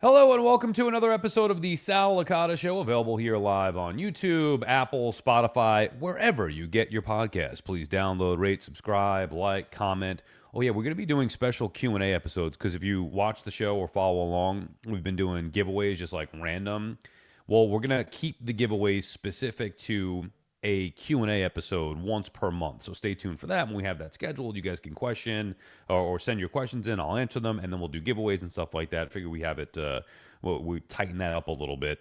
Hello and welcome to another episode of the Sal Licata Show, available here live on YouTube, Apple, Spotify, wherever you get your podcasts. Please download, rate, subscribe, like, comment. Oh yeah, we're going to be doing special Q&A episodes because if you watch the show or follow along, we've been doing giveaways just like random. Well, we're going to keep the giveaways specific to a Q&A episode once per month. So stay tuned for that. When we have that scheduled, you guys can question or send your questions in. I'll answer them, and then we'll do giveaways and stuff like that. I figure we have it, we tighten that up a little bit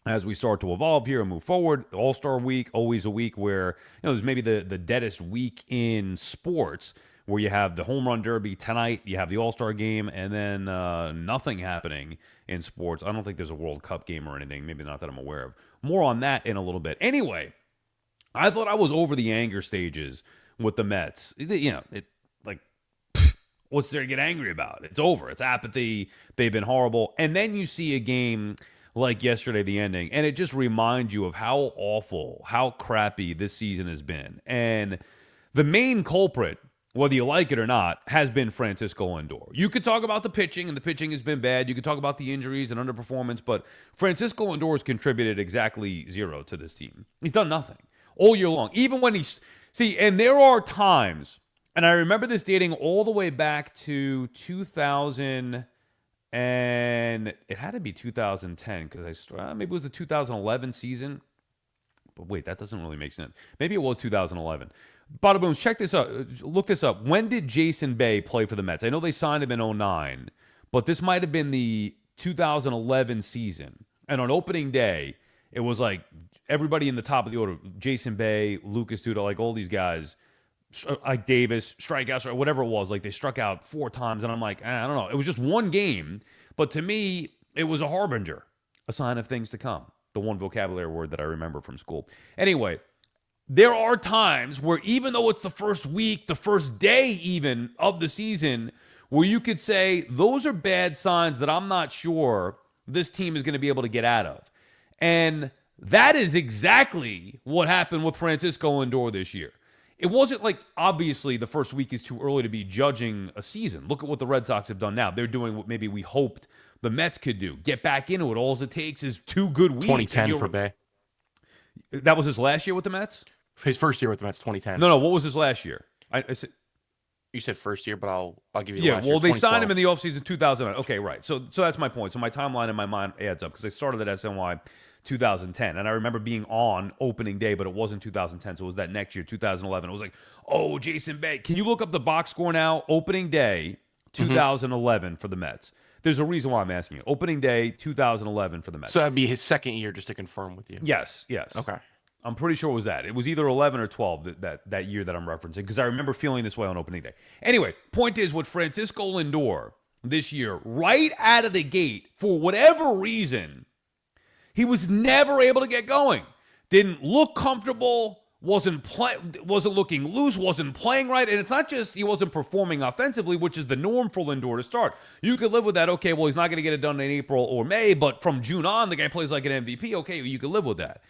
as we start to evolve here and move forward. All-Star Week, always a week where, there's maybe the deadest week in sports, where you have the Home Run Derby tonight, you have the All-Star Game, and then nothing happening in sports. I don't think there's a World Cup game or anything, maybe not that I'm aware of. More on that in a little bit. Anyway, I thought I was over the anger stages with the Mets. What's there to get angry about? It's over. It's apathy. They've been horrible. And then you see a game like yesterday, the ending, and it just reminds you of how awful, how crappy this season has been. And the main culprit, whether you like it or not, has been Francisco Lindor. You could talk about the pitching, and the pitching has been bad. You could talk about the injuries and underperformance, but Francisco Lindor has contributed exactly zero to this team. He's done nothing all year long. Even when and there are times, and I remember this dating all the way back to 2000, and it had to be 2010, because maybe it was the 2011 season. But wait, that doesn't really make sense. Maybe it was 2011. Badabooms, check this out. Look this up. When did Jason Bay play for the Mets? I know they signed him in 2009, but this might have been the 2011 season. And on opening day, it was like everybody in the top of the order, Jason Bay, Lucas Duda, like all these guys, like Davis, strikeouts, or whatever it was. Like they struck out 4 times, and I'm like, I don't know. It was just one game, but to me, it was a harbinger, a sign of things to come. The one vocabulary word that I remember from school. Anyway, there are times where even though it's the first week, the first day even of the season, where you could say those are bad signs that I'm not sure this team is going to be able to get out of. And that is exactly what happened with Francisco Lindor this year. It wasn't like, obviously, the first week is too early to be judging a season. Look at what the Red Sox have done now. They're doing what maybe we hoped the Mets could do. Get back into it. All it takes is 2 good weeks. 2010 for Bay. That was his last year with the Mets? His first year with the Mets, 2010. No. What was his last year? I said, you said first year, but I'll give you yeah. last Well, year. they signed him in the offseason 2009. Okay, right. So that's my point. So my timeline in my mind adds up because they started at SNY 2010, and I remember being on opening day, but it wasn't 2010. So it was that next year, 2011. It was like, oh, Jason Bay. Can you look up the box score now? Opening day 2011 for the Mets. There's a reason why I'm asking you. Opening day 2011 for the Mets. So that'd be his second year, just to confirm with you. Yes. Okay. I'm pretty sure it was that. It was either 11 or 12 that year that I'm referencing, because I remember feeling this way on opening day. Anyway, point is, with Francisco Lindor this year, right out of the gate, for whatever reason, he was never able to get going. Didn't look comfortable, wasn't looking loose, wasn't playing right. And it's not just he wasn't performing offensively, which is the norm for Lindor to start. You could live with that. Okay, well, he's not going to get it done in April or May, but from June on, the guy plays like an MVP. Okay, you could live with that.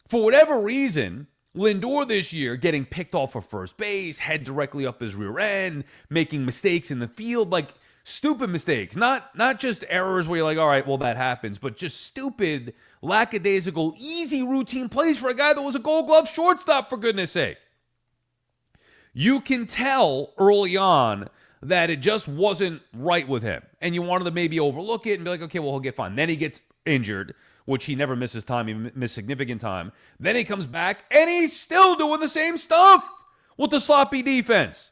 For whatever reason, Lindor this year getting picked off for first base, head directly up his rear end, making mistakes in the field, like stupid mistakes. Not just errors where you're like, all right, well, that happens, but just stupid, lackadaisical, easy routine plays for a guy that was a Gold Glove shortstop, for goodness sake. You can tell early on that it just wasn't right with him, and you wanted to maybe overlook it and be like, okay, well, he'll get fine. Then he gets injured, which he never misses time. He missed significant time. Then he comes back, and he's still doing the same stuff with the sloppy defense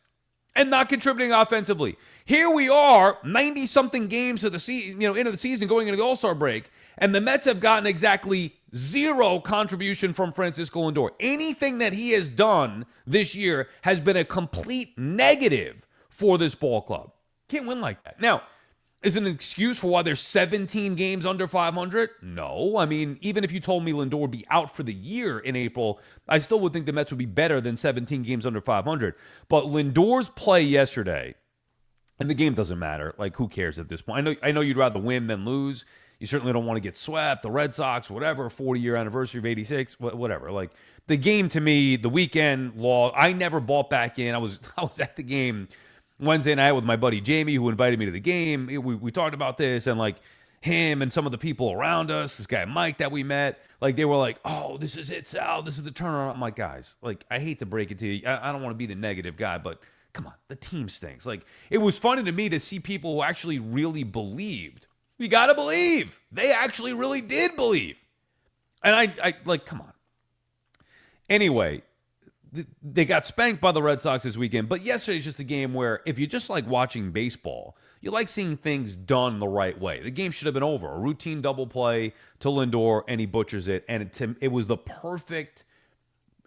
and not contributing offensively. Here we are, 90-something games of the season, into the season, going into the All-Star break, and the Mets have gotten exactly 0 contribution from Francisco Lindor. Anything that he has done this year has been a complete negative for this ball club. Can't win like that. Now, is it an excuse for why there's 17 games under 500? No. I mean, even if you told me Lindor would be out for the year in April, I still would think the Mets would be better than 17 games under 500. But Lindor's play yesterday, and the game doesn't matter. Like, who cares at this point? I know you'd rather win than lose. You certainly don't want to get swept. The Red Sox, whatever, 40-year anniversary of 86, whatever. Like, the game to me, the weekend law, I never bought back in. I was at the game Wednesday night with my buddy Jamie, who invited me to the game. We talked about this, and like, him and some of the people around us, this guy Mike that we met, like they were like, "Oh, this is it, Sal. This is the turnaround." I'm like, guys, like I hate to break it to you, I don't want to be the negative guy, but come on, the team stinks. Like it was funny to me to see people who actually really believed. You got to believe. They actually really did believe. And I like, come on. Anyway, they got spanked by the Red Sox this weekend, but yesterday's just a game where if you just like watching baseball, you like seeing things done the right way. The game should have been over. A routine double play to Lindor, and he butchers it. And it was the perfect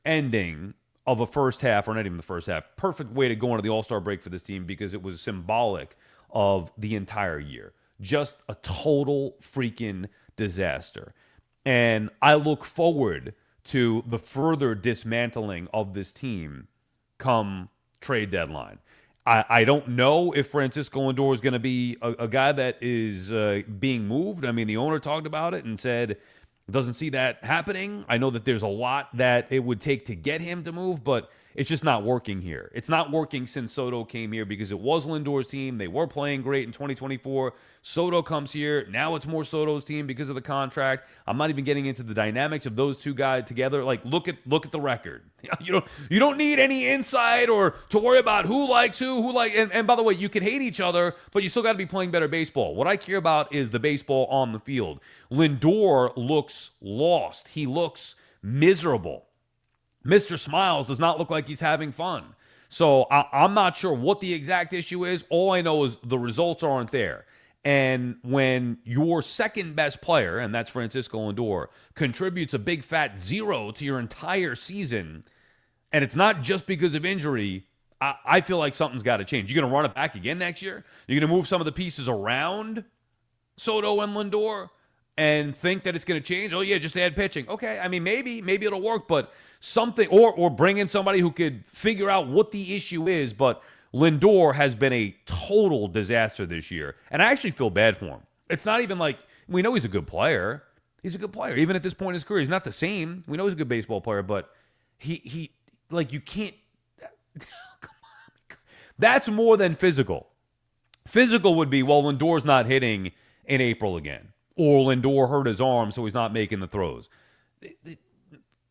ending of a first half, or not even the first half. Perfect way to go into the All-Star break for this team because it was symbolic of the entire year. Just a total freaking disaster. And I look forward to the further dismantling of this team come trade deadline. I don't know if Francisco Lindor is going to be a guy that is being moved. I mean, the owner talked about it and said doesn't see that happening. I know that there's a lot that it would take to get him to move, but it's just not working here. It's not working since Soto came here because it was Lindor's team. They were playing great in 2024. Soto comes here. Now it's more Soto's team because of the contract. I'm not even getting into the dynamics of those two guys together. Like, look at the record. You don't need any insight or to worry about who likes who like. And by the way, you can hate each other, but you still got to be playing better baseball. What I care about is the baseball on the field. Lindor looks lost. He looks miserable. Mr. Smiles does not look like he's having fun. So I'm not sure what the exact issue is. All I know is the results aren't there. And when your second best player, and that's Francisco Lindor, contributes a big fat 0 to your entire season, and it's not just because of injury, I feel like something's got to change. You're going to run it back again next year? You're going to move some of the pieces around Soto and Lindor and think that it's going to change? Oh, yeah, just add pitching. Okay, I mean, maybe it'll work, but something, or bring in somebody who could figure out what the issue is. But Lindor has been a total disaster this year, and I actually feel bad for him. It's not even like, we know he's a good player. He's a good player. Even at this point in his career, he's not the same. We know he's a good baseball player, but he like, you can't, come on. That's more than physical. Physical would be, well, Lindor's not hitting in April again. Or Lindor hurt his arm, so he's not making the throws.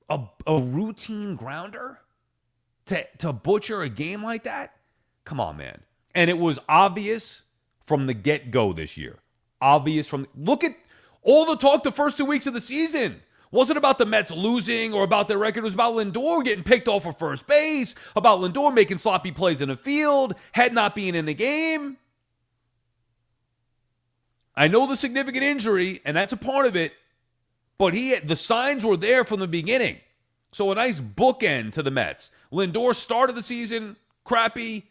A routine grounder to butcher a game like that? Come on, man. And it was obvious from the get-go this year. Look at all the talk the first 2 weeks of the season. Wasn't about the Mets losing or about their record. It was about Lindor getting picked off of first base, about Lindor making sloppy plays in the field, Head not being in the game. I know the significant injury, and that's a part of it, but the signs were there from the beginning. So a nice bookend to the Mets. Lindor started the season crappy,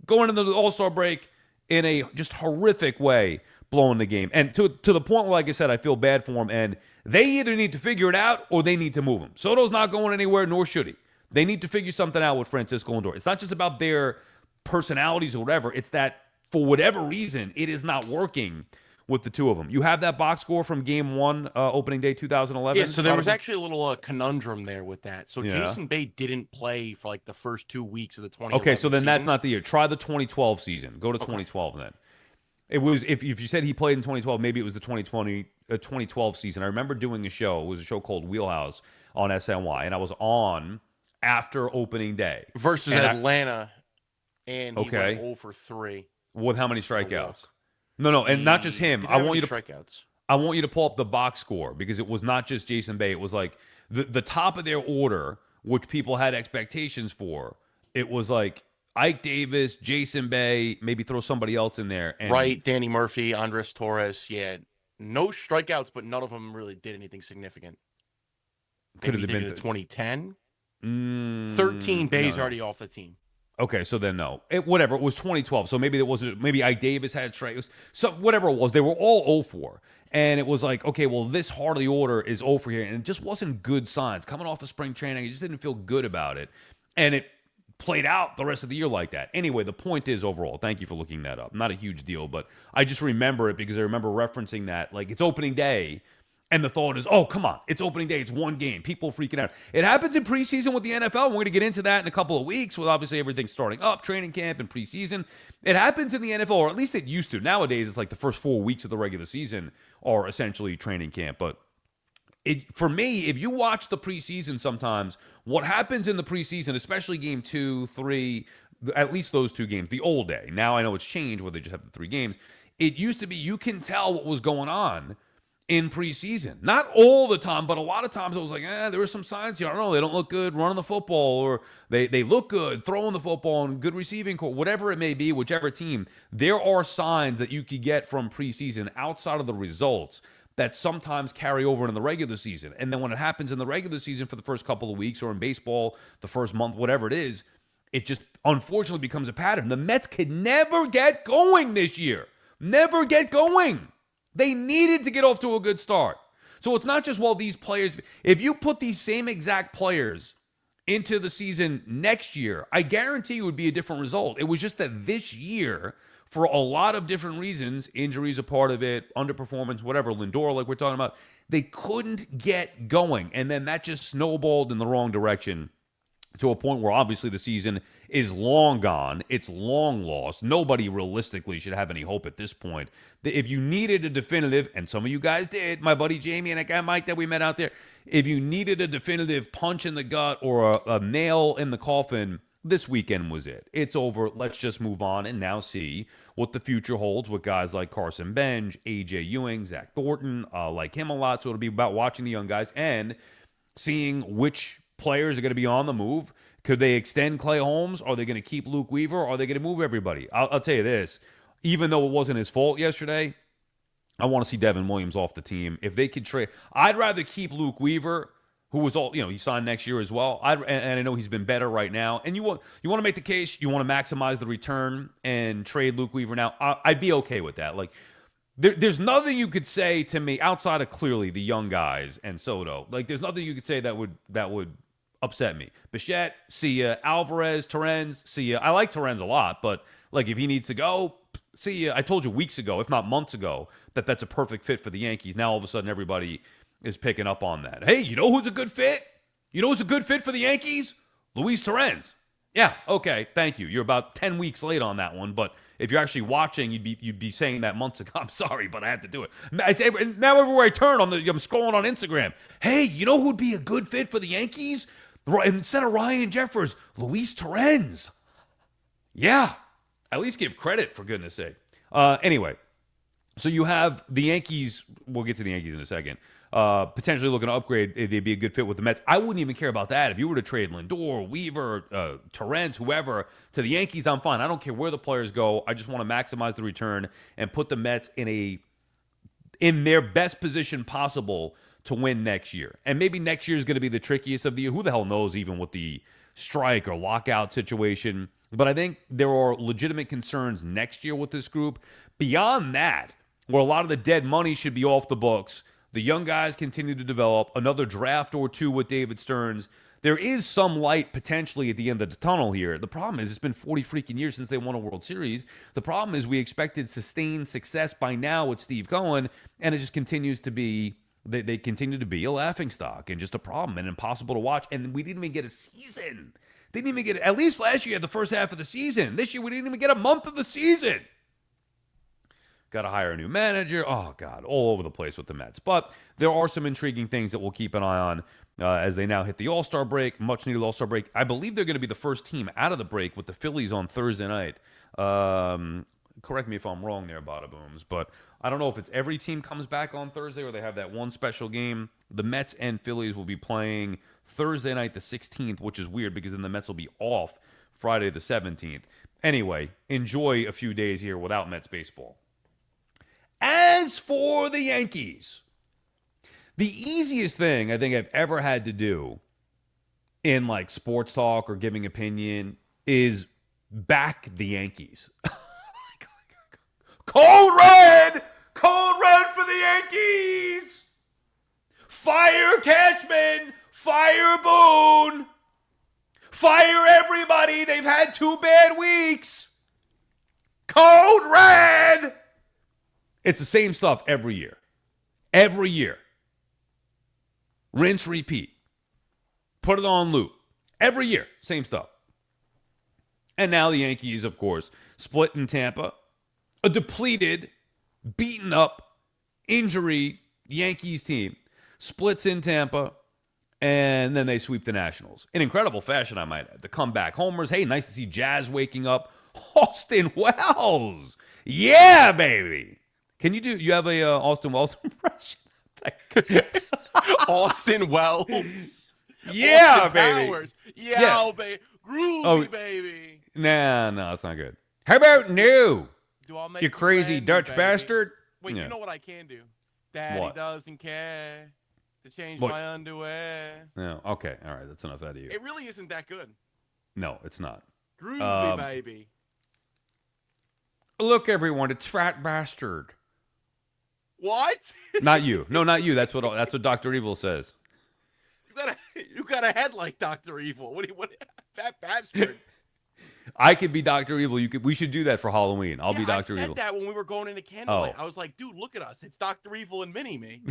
going into the All-Star break in a just horrific way, blowing the game. And to the point where, like I said, I feel bad for him, and they either need to figure it out or they need to move him. Soto's not going anywhere, nor should he. They need to figure something out with Francisco Lindor. It's not just about their personalities or whatever. It's that, for whatever reason, it is not working with the two of them. You have that box score from Game 1, opening day 2011? Yeah, so there was actually a little conundrum there with that. So Yeah. Jason Bay didn't play for like the first 2 weeks of the 2011 Okay, so then season. that's not the year. Try the 2012 season. Go to 2012 then. It was, if you said he played in 2012, maybe it was the 2012 season. I remember doing a show. It was a show called Wheelhouse on SNY, and I was on after opening day. Versus And Atlanta, and he Okay. went 0 for 3. With how many strikeouts? No, and not just him. I want you to strikeouts. I want you to pull up the box score because it was not just Jason Bay. It was like the top of their order, which people had expectations for. It was like Ike Davis, Jason Bay, maybe throw somebody else in there. And Right, Danny Murphy, Andres Torres. Yeah, no strikeouts, but none of them really did anything significant. Could Maybe have they been did 2010. 13 13 Bays already off the team. Okay, so then no. Whatever, it was 2012. So maybe it wasn't, maybe Ike Davis had strikes. So whatever it was, they were all 0-4. And it was like, okay, well, this heart of the order is 0-4 here. And it just wasn't good signs. Coming off of spring training, you just didn't feel good about it. And it played out the rest of the year like that. Anyway, the point is overall, thank you for looking that up. Not a huge deal, but I just remember it because I remember referencing that. Like, it's opening day. And the thought is, oh, come on, it's opening day. It's one game. People freaking out. It happens in preseason with the NFL. We're going to get into that in a couple of weeks with obviously everything starting up, training camp and preseason. It happens in the NFL, or at least it used to. Nowadays, it's like the first 4 weeks of the regular season are essentially training camp. But for me, if you watch the preseason sometimes, what happens in the preseason, especially game 2, 3, at least those 2 games, the old day. Now I know it's changed where they just have the 3 games. It used to be you can tell what was going on in preseason. Not all the time, but a lot of times I was like, there were some signs here. I don't know, they don't look good running the football, or they look good throwing the football and good receiving core, whatever it may be, whichever team. There are signs that you could get from preseason outside of the results that sometimes carry over in the regular season. And then when it happens in the regular season for the first couple of weeks, or in baseball, the first month, whatever it is, it just unfortunately becomes a pattern. The Mets could never get going this year. Never get going. They needed to get off to a good start. So it's not just, well, these players, if you put these same exact players into the season next year, I guarantee it would be a different result. It was just that this year, for a lot of different reasons, injuries a part of it, underperformance, whatever, Lindor, like we're talking about, they couldn't get going. And then that just snowballed in the wrong direction to a point where obviously the season is long gone. It's long lost. Nobody realistically should have any hope at this point. If you needed a definitive, and some of you guys did, my buddy Jamie and that guy Mike that we met out there, if you needed a definitive punch in the gut or a nail in the coffin, this weekend was it. It's over. Let's just move on and now see what the future holds with guys like Carson Bench, A.J. Ewing, Zach Thornton, like him a lot. So it'll be about watching the young guys and seeing which players are going to be on the move. Could they extend Clay Holmes? Are they going to keep Luke Weaver? Or are they going to move everybody? I'll tell you this. Even though it wasn't his fault yesterday, I want to see Devin Williams off the team. If they could trade, I'd rather keep Luke Weaver, who was he signed next year as well. And I know he's been better right now. And you want to make the case, you want to maximize the return and trade Luke Weaver now. I'd be okay with that. Like, there's nothing you could say to me outside of clearly the young guys and Soto. Like, there's nothing you could say that would upset me. Bichette, see ya. Alvarez, Terens, see ya. I like Terens a lot, but like if he needs to go, see ya. I told you weeks ago, if not months ago, that that's a perfect fit for the Yankees. Now all of a sudden everybody is picking up on that. Hey, you know who's a good fit? You know who's a good fit for the Yankees? Luis Terens. Yeah, okay, thank you. You're about 10 weeks late on that one, but if you're actually watching, you'd be saying that months ago. I'm sorry, but I had to do it. Now everywhere I turn, I'm scrolling on Instagram. Hey, you know who'd be a good fit for the Yankees? Instead of Ryan Jeffers, Luis Terens. Yeah, at least give credit, for goodness sake. Anyway, so you have the Yankees. We'll get to the Yankees in a second. Potentially looking to upgrade. They'd be a good fit with the Mets. I wouldn't even care about that. If you were to trade Lindor, Weaver, Terens, whoever, to the Yankees, I'm fine. I don't care where the players go. I just want to maximize the return and put the Mets in their best position possible to win next year. And maybe next year is going to be the trickiest of the year. Who the hell knows, even with the strike or lockout situation. But I think there are legitimate concerns next year with this group. Beyond that, where a lot of the dead money should be off the books, the young guys continue to develop, another draft or two with David Stearns. There is some light potentially at the end of the tunnel here. The problem is it's been 40 freaking years since they won a World Series. The problem is we expected sustained success by now with Steve Cohen, and it just continues to be, they continue to be a laughingstock and just a problem and impossible to watch. And we didn't even get a season. Didn't even get, at least last year you had the first half of the season. This year we didn't even get a month of the season. Got to hire a new manager. Oh, God, all over the place with the Mets. But there are some intriguing things that we'll keep an eye on as they now hit the All-Star break, much-needed All-Star break. I believe they're going to be the first team out of the break with the Phillies on Thursday night. Correct me if I'm wrong there, Badabooms, but I don't know if it's every team comes back on Thursday or they have that one special game. The Mets and Phillies will be playing Thursday night the 16th, which is weird because then the Mets will be off Friday the 17th. Anyway, enjoy a few days here without Mets baseball. As for the Yankees, the easiest thing I think I've ever had to do in like sports talk or giving opinion is back the Yankees. Code red! Code red for the Yankees! Fire Cashman! Fire Boone! Fire everybody! They've had 2 bad weeks! Code red! It's the same stuff every year. Every year. Rinse, repeat. Put it on loop. Every year, same stuff. And now the Yankees, of course, split in Tampa. A depleted, beaten up, injury Yankees team splits in Tampa, and then they sweep the Nationals. In incredible fashion, I might add. The comeback homers. Hey, nice to see Jazz waking up. Austin Wells. Yeah, baby. You have a Austin Wells impression? Austin Wells. Yeah, Austin baby. Powers. Yeah, baby. Groovy, baby. Nah, that's not good. How about new? Do I make You crazy brandy, Dutch baby? bastard. Wait, Yeah. you know what I can do? Daddy What? doesn't care to change What? my underwear. No, okay. All right, that's enough out of you. It really isn't that good. No, it's not. Groovy, baby. Look, everyone, it's Fat Bastard. What? Not you. No, not you. That's what Dr. Evil says. You got a head like Dr. Evil. What Fat bastard. I could be Dr. Evil. We should do that for Halloween. I'll be Dr. I said Evil. that when we were going into Candlelight. I was like, dude, look at us. It's Dr. Evil and Mini-Me.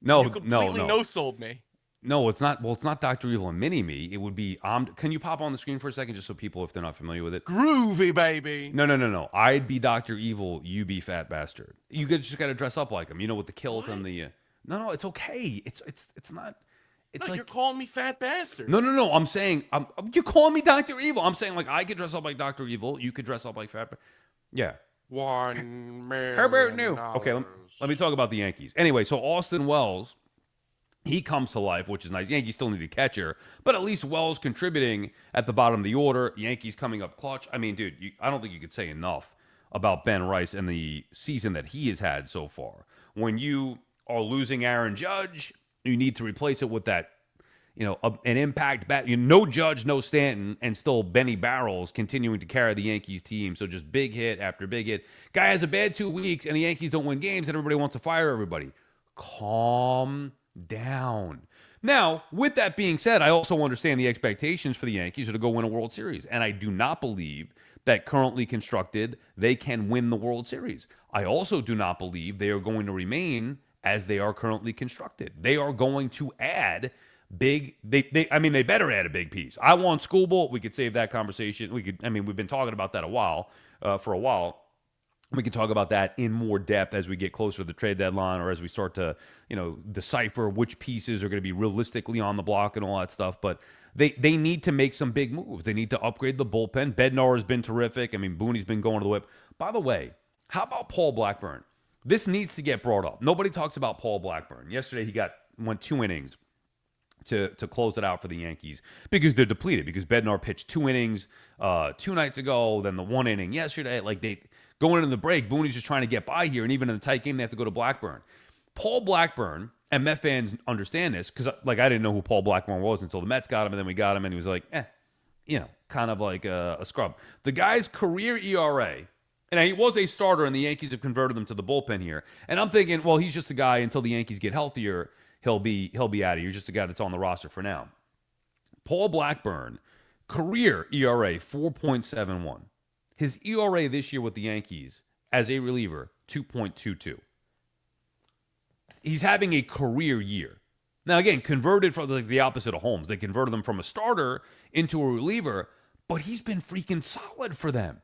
No, You completely no-sold me. No, it's not. Well, it's not Dr. Evil and Mini-Me. It would be Can you pop on the screen for a second just so people, if they're not familiar with it? Groovy, baby. No. I'd be Dr. Evil. You be Fat Bastard. Just got to dress up like him. You know, with the kilt and the... No, it's okay. It's not... It's no, like you're calling me Fat Bastard. No. I'm saying you're calling me Dr. Evil. I'm saying like I could dress up like Dr. Evil. You could dress up like Fat. Yeah. $1 million. Herbert New. Okay, let me talk about the Yankees. Anyway, so Austin Wells, he comes to life, which is nice. Yankees still need a catcher, but at least Wells contributing at the bottom of the order. Yankees coming up clutch. I mean, dude, I don't think you could say enough about Ben Rice and the season that he has had so far. When you are losing Aaron Judge, you need to replace it with that, an impact bat. No Judge, no Stanton, and still Benny Barrels continuing to carry the Yankees team. So just big hit after big hit. Guy has a bad 2 weeks, and the Yankees don't win games, and everybody wants to fire everybody. Calm down. Now, with that being said, I also understand the expectations for the Yankees are to go win a World Series, and I do not believe that currently constructed they can win the World Series. I also do not believe they are going to remain as they are currently constructed. They are going to add big. They better add a big piece. I want Schoolboy. We could save that conversation. We've been talking about that for a while. We can talk about that in more depth as we get closer to the trade deadline, or as we start to, decipher which pieces are going to be realistically on the block and all that stuff. But they need to make some big moves. They need to upgrade the bullpen. Bednar has been terrific. Booney's been going to the whip. By the way, how about Paul Blackburn? This needs to get brought up. Nobody talks about Paul Blackburn. Yesterday he went 2 innings to close it out for the Yankees because they're depleted. Because Bednar pitched 2 innings 2 nights ago, then the 1 inning yesterday. Like going into the break, Booney's just trying to get by here, and even in a tight game, they have to go to Blackburn. Paul Blackburn, and Met fans understand this because I didn't know who Paul Blackburn was until the Mets got him, and then we got him, and he was like, kind of like a scrub. The guy's career ERA. And he was a starter, and the Yankees have converted him to the bullpen here. And I'm thinking, well, he's just a guy until the Yankees get healthier. He'll be out of here. He's just a guy that's on the roster for now. Paul Blackburn, career ERA 4.71. His ERA this year with the Yankees as a reliever 2.22. He's having a career year. Now again, converted from the opposite of Holmes. They converted him from a starter into a reliever, but he's been freaking solid for them.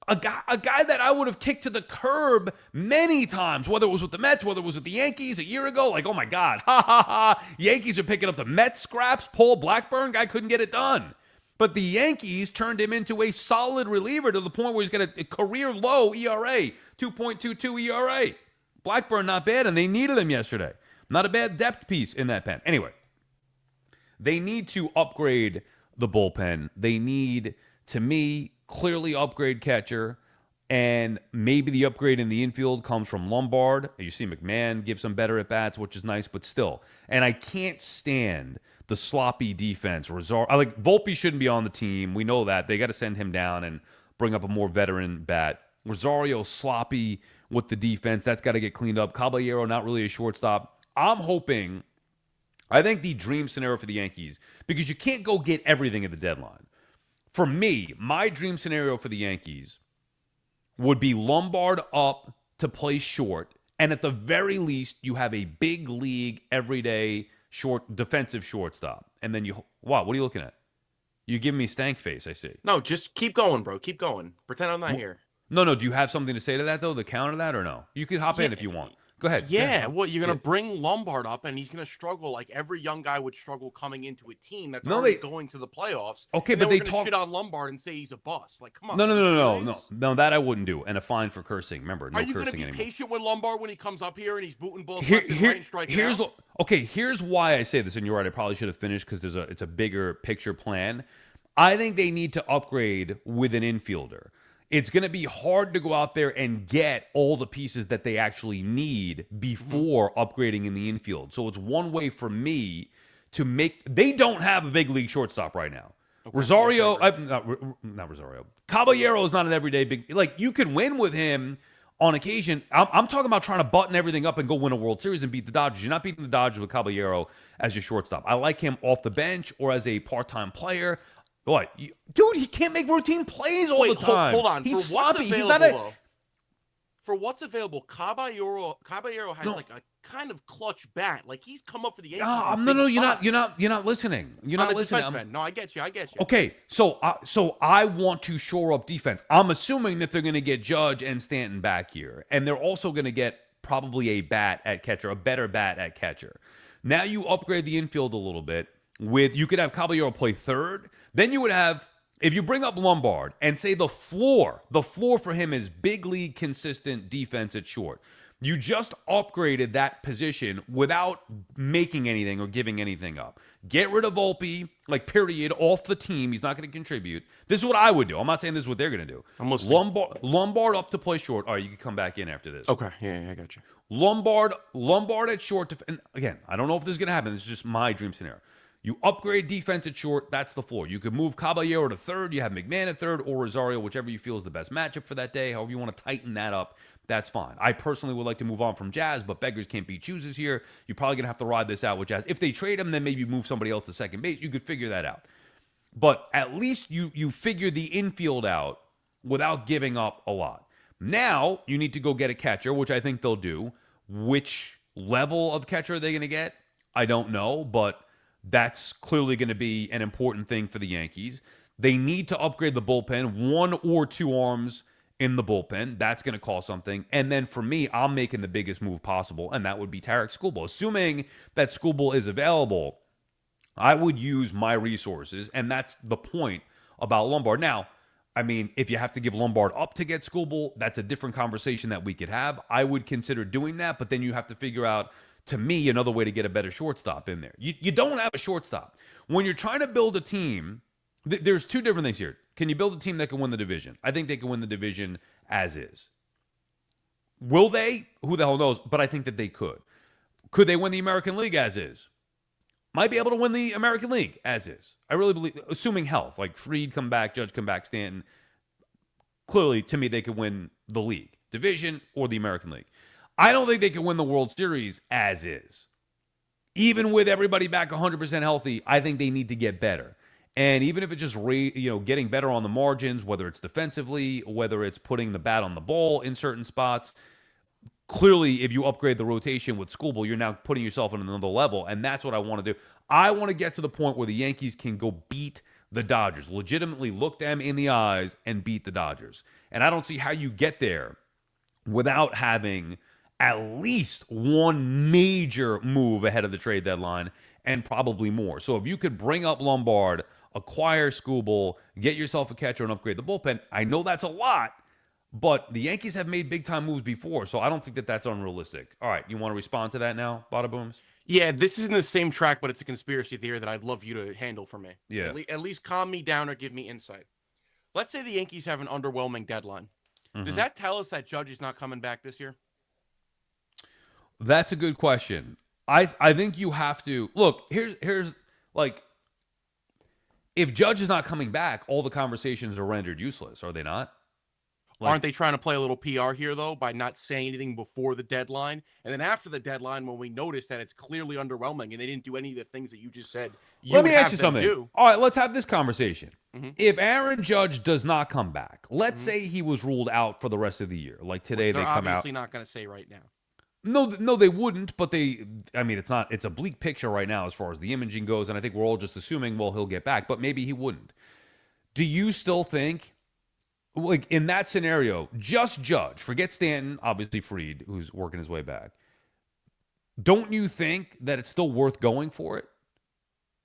A guy that I would have kicked to the curb many times, whether it was with the Mets, whether it was with the Yankees a year ago. Like, oh my God, Yankees are picking up the Mets scraps. Paul Blackburn, guy couldn't get it done. But the Yankees turned him into a solid reliever to the point where he's got a career low ERA, 2.22 ERA. Blackburn, not bad, and they needed him yesterday. Not a bad depth piece in that pen. Anyway, they need to upgrade the bullpen. They need, to me, clearly upgrade catcher, and maybe the upgrade in the infield comes from Lombard. You see McMahon give some better at-bats, which is nice, but still. And I can't stand the sloppy defense. Volpe shouldn't be on the team. We know that. They got to send him down and bring up a more veteran bat. Rosario sloppy with the defense. That's got to get cleaned up. Caballero not really a shortstop. I think the dream scenario for the Yankees, because you can't go get everything at the deadline. For me, my dream scenario for the Yankees would be Lombard up to play short, and at the very least, you have a big league everyday defensive shortstop, and then what are you looking at? You give me stank face, I see. No, just keep going, bro. Keep going. Pretend I'm not here. No. Do you have something to say to that, though, to counter that, or no? You can hop in if you want. Go ahead. Yeah, well, you're going to bring Lombard up, and he's going to struggle like every young guy would struggle coming into a team that's already going to the playoffs. Okay, and but then they shit on Lombard and say he's a bust. Like, come on. No, that I wouldn't do. And a fine for cursing. Remember, no cursing anymore. Are you going to be patient with Lombard when he comes up here and he's booting balls left and right and striking out? Okay, here's why I say this, and you're right, I probably should have finished because it's a bigger picture plan. I think they need to upgrade with an infielder. It's going to be hard to go out there and get all the pieces that they actually need before upgrading in the infield. So it's one way for me to make... They don't have a big league shortstop right now. Okay. Rosario... not Rosario. Caballero is not an everyday big... Like, you can win with him on occasion. I'm talking about trying to button everything up and go win a World Series and beat the Dodgers. You're not beating the Dodgers with Caballero as your shortstop. I like him off the bench or as a part-time player. What? Dude, he can't make routine plays all the time. Hold on. He's for sloppy. What's available, for what's available, Caballero has like a kind of clutch bat. Like he's come up for the Yankees. No, you're not listening. You're not listening. No, I get you. Okay, so I want to shore up defense. I'm assuming that they're going to get Judge and Stanton back here, and they're also going to get probably a better bat at catcher. Now you upgrade the infield a little bit. You could have Caballero play third. Then you would have, if you bring up Lombard and say the floor for him is big league consistent defense at short. You just upgraded that position without making anything or giving anything up. Get rid of Volpe, like period, off the team. He's not going to contribute. This is what I would do. I'm not saying this is what they're going to do. Lombard up to play short. All right, you can come back in after this. Okay, yeah, I got you. Lombard at short. And again, I don't know if this is going to happen. This is just my dream scenario. You upgrade defense at short, that's the floor. You could move Caballero to third, you have McMahon at third, or Rosario, whichever you feel is the best matchup for that day. However you want to tighten that up, that's fine. I personally would like to move on from Jazz, but beggars can't be choosers here. You're probably going to have to ride this out with Jazz. If they trade him, then maybe move somebody else to second base. You could figure that out. But at least you figure the infield out without giving up a lot. Now, you need to go get a catcher, which I think they'll do. Which level of catcher are they going to get? I don't know, but... That's clearly going to be an important thing for the Yankees. They need to upgrade the bullpen, 1 or 2 arms in the bullpen. That's going to cost something. And then for me, I'm making the biggest move possible, and that would be Tarek Skubal. Assuming that Skubal is available, I would use my resources, and that's the point about Lombard. Now, I mean, if you have to give Lombard up to get Skubal, that's a different conversation that we could have. I would consider doing that, but then you have to figure out, to me, another way to get a better shortstop in there. You don't have a shortstop. When you're trying to build a team, there's 2 different things here. Can you build a team that can win the division? I think they can win the division as is. Will they? Who the hell knows? But I think that they could. Could they win the American League as is? Might be able to win the American League as is. I really believe, assuming health, like Fried come back, Judge come back, Stanton. Clearly, to me, they could win the league, division, or the American League. I don't think they can win the World Series as is. Even with everybody back 100% healthy, I think they need to get better. And even if it's just getting better on the margins, whether it's defensively, whether it's putting the bat on the ball in certain spots, clearly if you upgrade the rotation with Skubal, you're now putting yourself on another level, and that's what I want to do. I want to get to the point where the Yankees can go beat the Dodgers, legitimately look them in the eyes and beat the Dodgers. And I don't see how you get there without having at least one major move ahead of the trade deadline and probably more. So if you could bring up Lombard, acquire Skubal, get yourself a catcher and upgrade the bullpen, I know that's a lot, but the Yankees have made big-time moves before, so I don't think that that's unrealistic. All right, you want to respond to that now, Badabooms? Yeah, this isn't the same track, but it's a conspiracy theory that I'd love you to handle for me. Yeah. At least calm me down or give me insight. Let's say the Yankees have an underwhelming deadline. Mm-hmm. Does that tell us that Judge is not coming back this year? That's a good question. I think you have to look. Here's like, if Judge is not coming back, all the conversations are rendered useless, are they not? Like, aren't they trying to play a little PR here though by not saying anything before the deadline, and then after the deadline, when we notice that it's clearly underwhelming and they didn't do any of the things that you just said, let me ask you something. All right, let's have this conversation. Mm-hmm. If Aaron Judge does not come back, let's say he was ruled out for the rest of the year, like today they come out. They're obviously not going to say right now. No, they wouldn't. But I mean, it's a bleak picture right now as far as the imaging goes, and I think we're all just assuming, well, he'll get back, but maybe he wouldn't. Do you still think, like in that scenario, just Judge, forget Stanton, obviously Fried, who's working his way back. Don't you think that it's still worth going for it?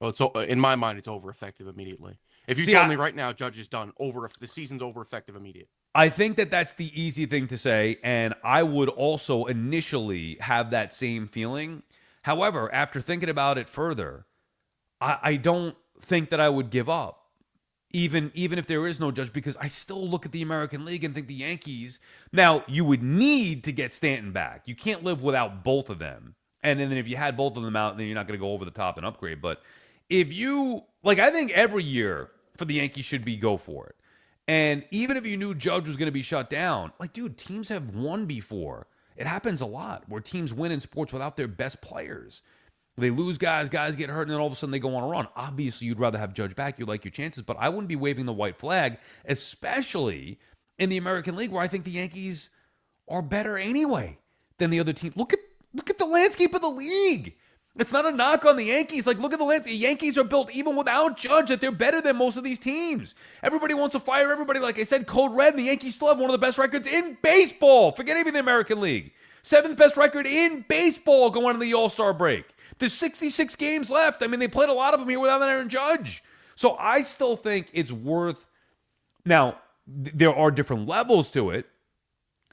Well, in my mind, it's over effective immediately. If you me right now, Judge is done, the season's over effective immediate. I think that that's the easy thing to say, and I would also initially have that same feeling. However, after thinking about it further, I don't think that I would give up, even if there is no Judge, because I still look at the American League and think the Yankees. Now, you would need to get Stanton back. You can't live without both of them. And then if you had both of them out, then you're not going to go over the top and upgrade. But if you, I think every year for the Yankees should be go for it. And even if you knew Judge was going to be shut down, dude, teams have won before. It happens a lot where teams win in sports without their best players. They lose guys get hurt, and then all of a sudden they go on a run. Obviously, you'd rather have Judge back. You like your chances, but I wouldn't be waving the white flag, especially in the American League where I think the Yankees are better anyway than the other team. Look at the landscape of the league. It's not a knock on the Yankees. Look at the landscape. The Yankees are built even without Judge that they're better than most of these teams. Everybody wants to fire everybody. Like I said, code red, and the Yankees still have one of the best records in baseball. Forget even the American League. 7th best record in baseball going into the All-Star break. There's 66 games left. I mean, they played a lot of them here without Aaron Judge. So I still think it's worth... Now, there are different levels to it.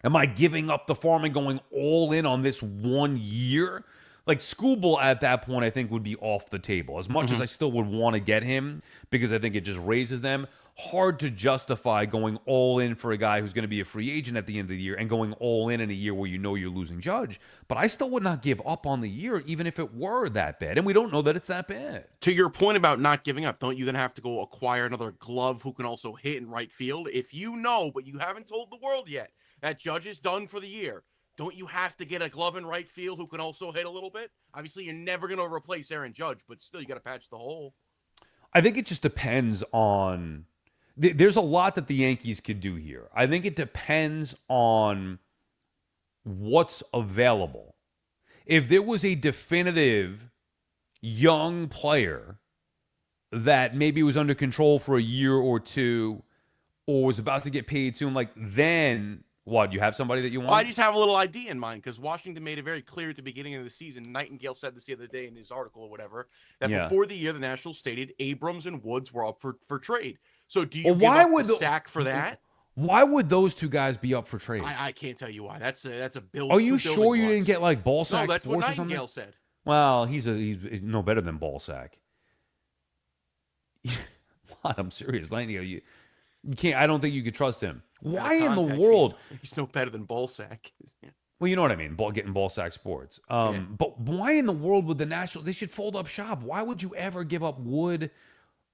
Am I giving up the farm and going all in on this 1 year? Skubal at that point, I think, would be off the table. As much as I still would want to get him, because I think it just raises them, hard to justify going all in for a guy who's going to be a free agent at the end of the year and going all in a year where you know you're losing Judge. But I still would not give up on the year, even if it were that bad. And we don't know that it's that bad. To your point about not giving up, don't you then have to go acquire another glove who can also hit in right field? If you know, but you haven't told the world yet, that Judge is done for the year, don't you have to get a glove in right field who can also hit a little bit? Obviously, you're never going to replace Aaron Judge, but still, you got to patch the hole. I think it just depends on... There's a lot that the Yankees could do here. I think it depends on what's available. If there was a definitive young player that maybe was under control for a year or two or was about to get paid soon, then... What, you have somebody that you want? Well, I just have a little idea in mind because Washington made it very clear at the beginning of the season. Nightingale said this the other day in his article or whatever, that before the year, the Nationals stated Abrams and Woods were up for trade. So do you give up the sack for that? Why would those two guys be up for trade? I can't tell you why. That's a build. Are you sure you didn't get Ballsack No, that's Sports what or something? Nightingale said. Well, he's no better than Ballsack. What? I'm serious. Nightingale, you can't. I don't think you could trust him. Why in the world? He's no better than Ballsack. Well, you know what I mean. Getting Ballsack Sports. But why in the world would the Nationals? They should fold up shop. Why would you ever give up Wood?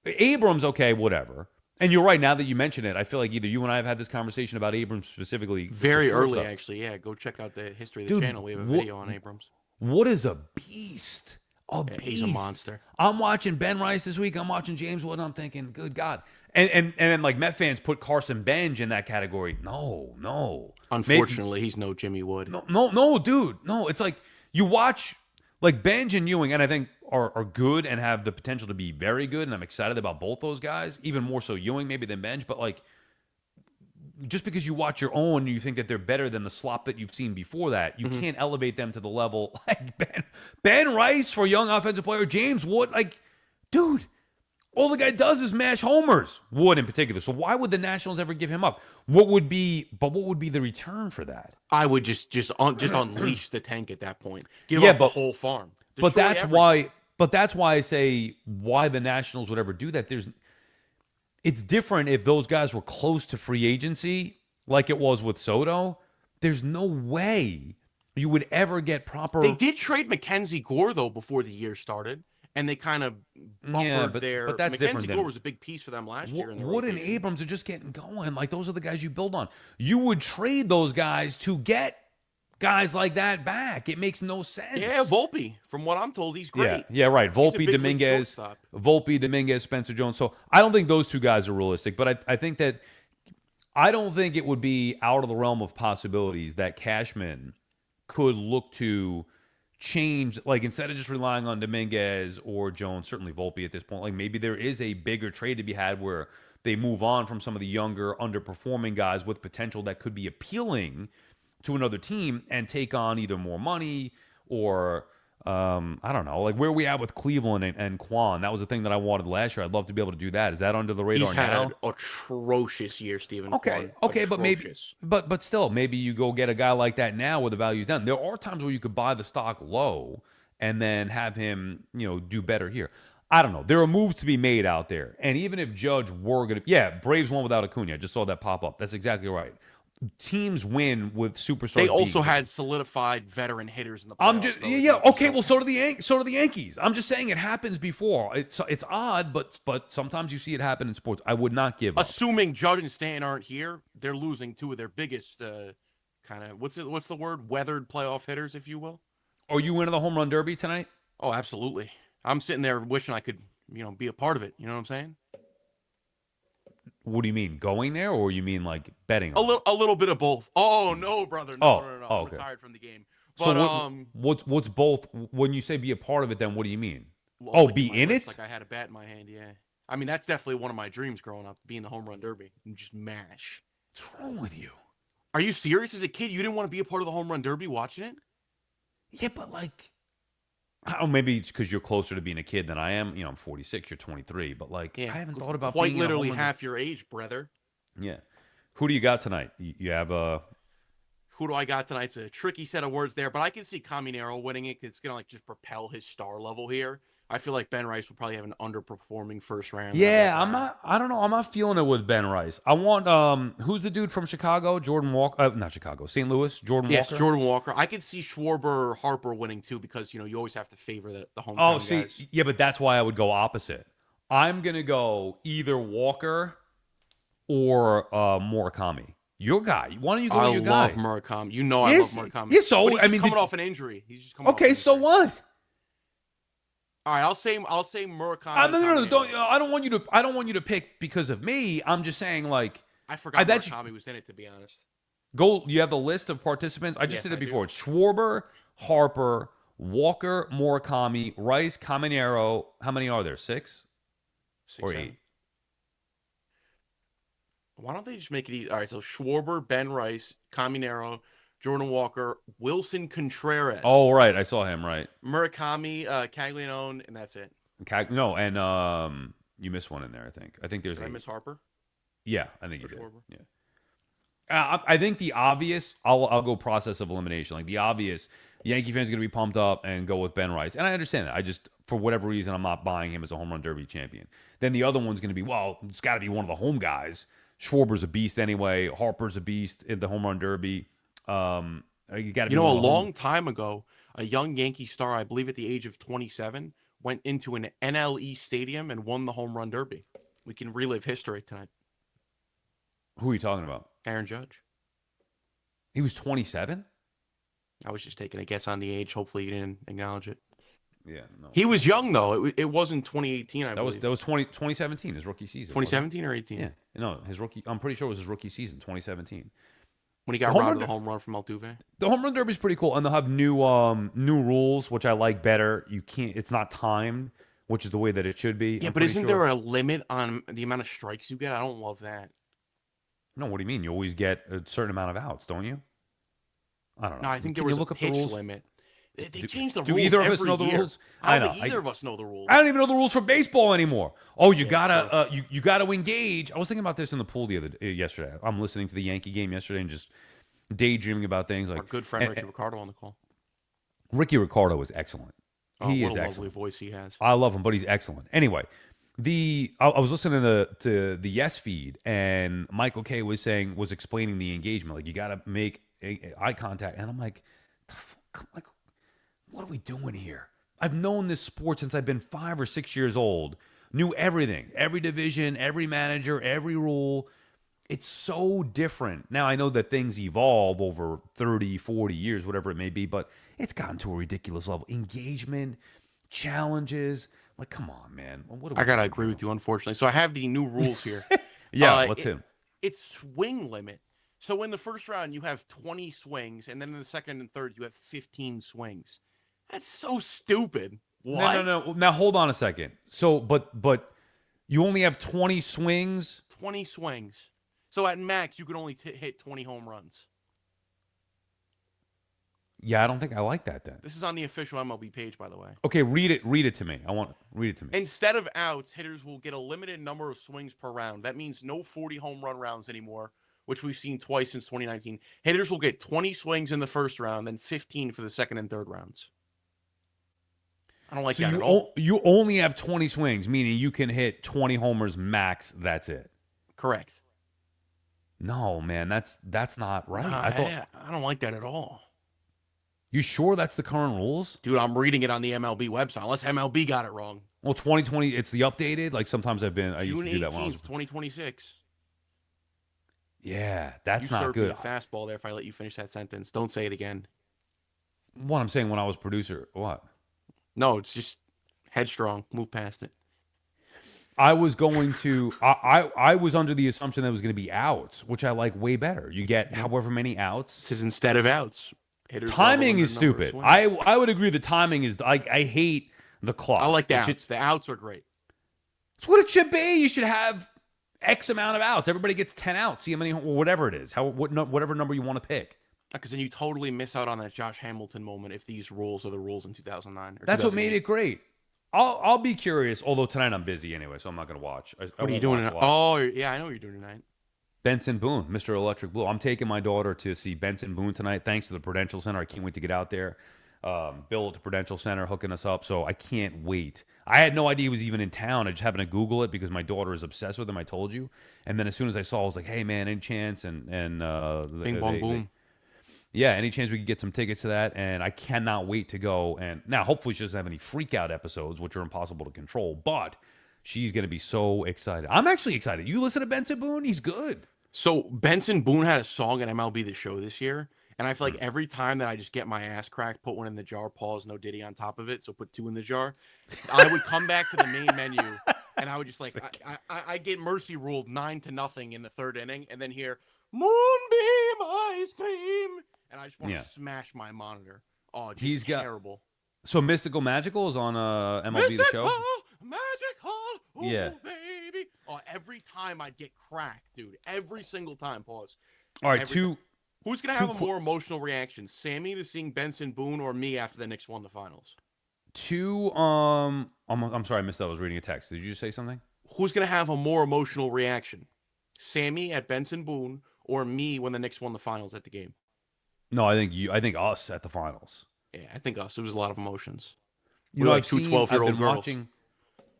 Abrams, okay, whatever. And you're right. Now that you mention it, I feel like either you and I have had this conversation about Abrams specifically. Very early, actually. Yeah, go check out the history of the channel. We have a video on Abrams. Wood is a beast. Beast. He's a monster. I'm watching Ben Rice this week. I'm watching James Wood. And I'm thinking, good God. And then Met fans put Carson Bench in that category. No. Unfortunately, he's no Jimmy Wood. No, dude. No, it's you watch Bench and Ewing, and I think are good and have the potential to be very good, and I'm excited about both those guys, even more so Ewing maybe than Bench, but just because you watch your own and you think that they're better than the slop that you've seen before that, you can't elevate them to the level Ben Rice for a young offensive player, James Wood, dude, all the guy does is mash homers, Wood in particular. So why would the Nationals ever give him up? What would be the return for that? I would just unleash the tank at that point. Give up the whole farm. But that's why I say why the Nationals would ever do that. It's different if those guys were close to free agency, like it was with Soto. There's no way you would ever get proper. They did trade Mackenzie Gore though before the year started. And they kind of buffered but that's Mackenzie Gore was a big piece for them last year. In the Wood and Abrams are just getting going. Those are the guys you build on. You would trade those guys to get guys like that back. It makes no sense. Yeah, Volpe. From what I'm told, he's great. Yeah, right. Volpe, Dominguez, Spencer Jones. So I don't think those two guys are realistic. But I don't think it would be out of the realm of possibilities that Cashman could look to change, like instead of just relying on Dominguez or Jones, certainly Volpe at this point, like maybe there is a bigger trade to be had where they move on from some of the younger, underperforming guys with potential that could be appealing to another team and take on either more money or I don't know, like where we at with Cleveland and Quan. That was the thing that I wanted last year. I'd love to be able to do that. Is that under the radar He's had now? an atrocious year, Stephen. Okay, Kwan. but maybe, Atrocious. but still, maybe you go get a guy like that now where the value's down. There are times where you could buy the stock low and then have him, do better here. I don't know. There are moves to be made out there, and even if Judge were gonna, Braves won without Acuna. I just saw that pop up. That's exactly right. Teams win with superstars. They also being had solidified veteran hitters in the playoffs. I'm just okay. Well, so do the Yankees. I'm just saying it happens before. It's odd, but sometimes you see it happen in sports. I would not give up. Assuming Judge and Stanton aren't here, they're losing two of their biggest kind of what's the word, weathered playoff hitters, if you will. Are you into the home run derby tonight? Oh, absolutely. I'm sitting there wishing I could be a part of it. You know what I'm saying? What do you mean, going there, or you mean like betting? A little bit of both. Oh no, brother, no. Oh, I'm okay. retired from the game. But so what's both? When you say be a part of it, then what do you mean? Be in it? Like I had a bat in my hand. Yeah. I mean, that's definitely one of my dreams growing up, being the home run derby and just mash. What's wrong with you? Are you serious? As a kid, you didn't want to be a part of the home run derby watching it? Yeah, but like, I don't know, maybe it's because you're closer to being a kid than I am. I'm 46, you're 23, but like, I haven't thought about quite being literally half your age, brother. Yeah. Who do you got tonight? You have a. Who do I got tonight? It's a tricky set of words there, but I can see Caminero winning it because it's gonna just propel his star level here. I feel like Ben Rice will probably have an underperforming first round. Yeah, I don't know. I'm not feeling it with Ben Rice. I want who's the dude from Chicago? Jordan Walker, not Chicago, St. Louis. Jordan Walker. Yes, Jordan Walker. I could see Schwarber or Harper winning too because you always have to favor the hometown guys. Yeah, but that's why I would go opposite. I'm gonna go either Walker or Murakami. Your guy. Why don't you go with your guy? I love Murakami. I love Murakami. Yeah, so but he's coming off an injury. He's just coming off. Okay, so what? All right, I'll say Murakami. I don't want you to pick because of me. I'm just saying, like, I forgot Murakami was in it, to be honest. You have the list of participants. I just did it before. It's Schwarber, Harper, Walker, Murakami, Rice, Caminero. How many are there? Six or 7. 8? Why don't they just make it easy? All right, so Schwarber, Ben Rice, Caminero, Jordan Walker, Wilson Contreras. Oh, right. I saw him, right. Murakami, Caglianone, and that's it. No, and you missed one in there, I think. I think there's Did I miss Harper? Yeah, I think you did. Schwarber? Yeah. I think the obvious, I'll go process of elimination. Like the obvious, Yankee fans are going to be pumped up and go with Ben Rice. And I understand that. I just, for whatever reason, I'm not buying him as a home run derby champion. Then the other one's going to be, well, it's got to be one of the home guys. Schwarber's a beast anyway. Harper's a beast in the home run derby. You got to be a long time ago, a young Yankee star, I believe at the age of 27, went into an NLE stadium and won the home run derby. We can relive history tonight. Who are you talking about? Aaron Judge. He was 27? I was just taking a guess on the age. Hopefully you didn't acknowledge it. Yeah, no. He was young, though. It wasn't 2018, I believe. That was 2017, his rookie season. 2017 or 18? Yeah. No, I'm pretty sure it was his rookie season, 2017. When he got robbed of the home run from Altuve. The home run derby is pretty cool, and they'll have new rules, which I like better. It's not timed, which is the way that it should be. Yeah, but isn't there a limit on the amount of strikes you get? I don't love that. No, what do you mean? You always get a certain amount of outs, don't you? I don't know. No, I think there was a pitch limit. They changed the rules. Do either of us know the rules? I don't think either of us know the rules. I don't even know the rules for baseball anymore. Oh, you gotta you gotta engage. I was thinking about this in the pool yesterday. I'm listening to the Yankee game yesterday and just daydreaming about things like our good friend Ricky Ricardo on the call. Ricky Ricardo is excellent. He is excellent. Lovely voice he has. I love him, but he's excellent. Anyway, I was listening to the Yes feed, and Michael Kay was explaining the engagement. Like you got to make eye contact, and I'm like, what are we doing here? I've known this sport since I've been 5 or 6 years old. Knew everything, every division, every manager, every rule. It's so different. Now, I know that things evolve over 30, 40 years, whatever it may be, but it's gotten to a ridiculous level. Engagement, challenges. Like, come on, man. I got to agree with you, unfortunately. So I have the new rules here. Yeah, let's hit. It's swing limit. So in the first round, you have 20 swings, and then in the second and third, you have 15 swings. That's so stupid. What? No. Now hold on a second. So, but you only have 20 swings. 20 swings. So at max, you can only hit 20 home runs. Yeah, I don't think I like that then. This is on the official MLB page, by the way. Okay, read it to me. Read it to me. Instead of outs, hitters will get a limited number of swings per round. That means no 40 home run rounds anymore, which we've seen twice since 2019. Hitters will get 20 swings in the first round, then 15 for the second and third rounds. I don't like that at all. You only have 20 swings, meaning you can hit 20 homers max. That's it. Correct. No, man, that's not right. I don't like that at all. You sure that's the current rules? Dude, I'm reading it on the MLB website, unless MLB got it wrong. Well, 2020, it's the updated. Like sometimes I used to do that when I was 2026. Yeah, that's not good. You served me a fastball there if I let you finish that sentence. Don't say it again. What I'm saying when I was producer, what? No, it's just headstrong. Move past it. I was going to. I was under the assumption that it was going to be outs, which I like way better. You get however many outs. This is instead of outs. Timing is stupid. I would agree. The timing is. I hate the clock. I like the outs. The outs are great. It's what it should be. You should have X amount of outs. Everybody gets 10 outs. See how many, whatever it is. Whatever number you want to pick. Because then you totally miss out on that Josh Hamilton moment if these rules are the rules in 2009. That's what made it great. I'll be curious, although tonight I'm busy anyway, so I'm not going to watch. What are you doing tonight? Oh, yeah, I know what you're doing tonight. Benson Boone, Mr. Electric Blue. I'm taking my daughter to see Benson Boone tonight, thanks to the Prudential Center. I can't wait to get out there. Bill at the Prudential Center hooking us up, so I can't wait. I had no idea he was even in town. I just happened to Google it because my daughter is obsessed with him, I told you. And then as soon as I saw, I was like, hey, man, any chance? And Bing, bong, boom. Yeah, any chance we could get some tickets to that? And I cannot wait to go. And now, hopefully, she doesn't have any freak-out episodes, which are impossible to control. But she's going to be so excited. I'm actually excited. You listen to Benson Boone? He's good. So Benson Boone had a song at MLB The Show this year. And I feel like every time that I just get my ass cracked, put one in the jar, pause, no Diddy on top of it, so put two in the jar, I would come back to the main menu, and I would just like, I get mercy ruled 9-0 in the third inning, and then hear, Moonbeam Ice Cream, and I just want to smash my monitor. Oh, just terrible. So Mystical Magical is on MLB The Show? Magical, ooh, yeah. Baby. Oh, every time I'd get cracked, dude. Every single time, pause. All right, Who's going to have a more emotional reaction? Sammy to seeing Benson Boone or me after the Knicks won the finals? I'm sorry, I missed that. I was reading a text. Did you just say something? Who's going to have a more emotional reaction? Sammy at Benson Boone or me when the Knicks won the finals at the game? No, I think us at the finals. Yeah, I think us. It was a lot of emotions. You know, like two 12-year-old girls.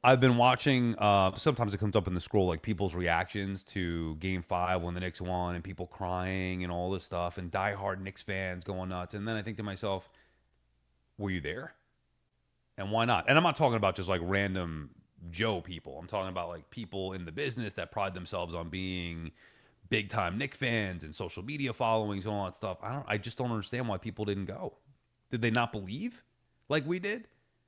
I've been watching, sometimes it comes up in the scroll, like people's reactions to Game 5 when the Knicks won and people crying and all this stuff and diehard Knicks fans going nuts. And then I think to myself, were you there? And why not? And I'm not talking about just like random Joe people. I'm talking about like people in the business that pride themselves on being big-time Knicks fans and social media followings and all that stuff. I just don't understand why people didn't go. Did they not believe like we did?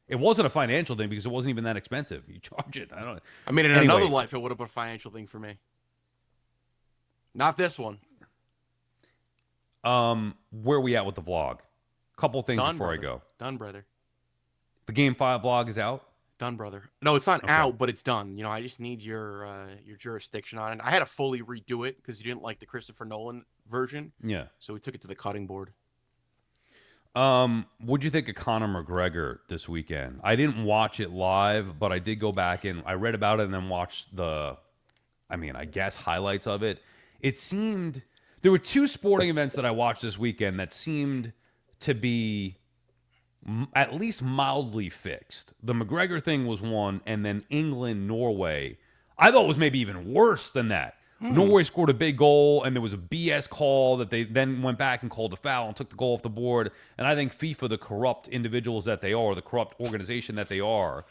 It wasn't a financial thing because it wasn't even that expensive. You charge it. I mean, in another life, it would have been a financial thing for me. Not this one. Where are we at with the vlog? Couple things before I go. Done, brother. The Game 5 vlog is out? Done, brother. No, it's not out, but it's done. You know, I just need your jurisdiction on it. I had to fully redo it because you didn't like the Christopher Nolan version. Yeah. So we took it to the cutting board. What'd you think of Conor McGregor this weekend? I didn't watch it live, but I did go back and I read about it and then watched I guess highlights of it. It seemed there were two sporting events that I watched this weekend that seemed to be at least mildly fixed. The McGregor thing was one, and then England, Norway, I thought was maybe even worse than that. Norway scored a big goal, and there was a BS call that they then went back and called a foul and took the goal off the board. And I think FIFA, the corrupt individuals that they are, the corrupt organization that they are,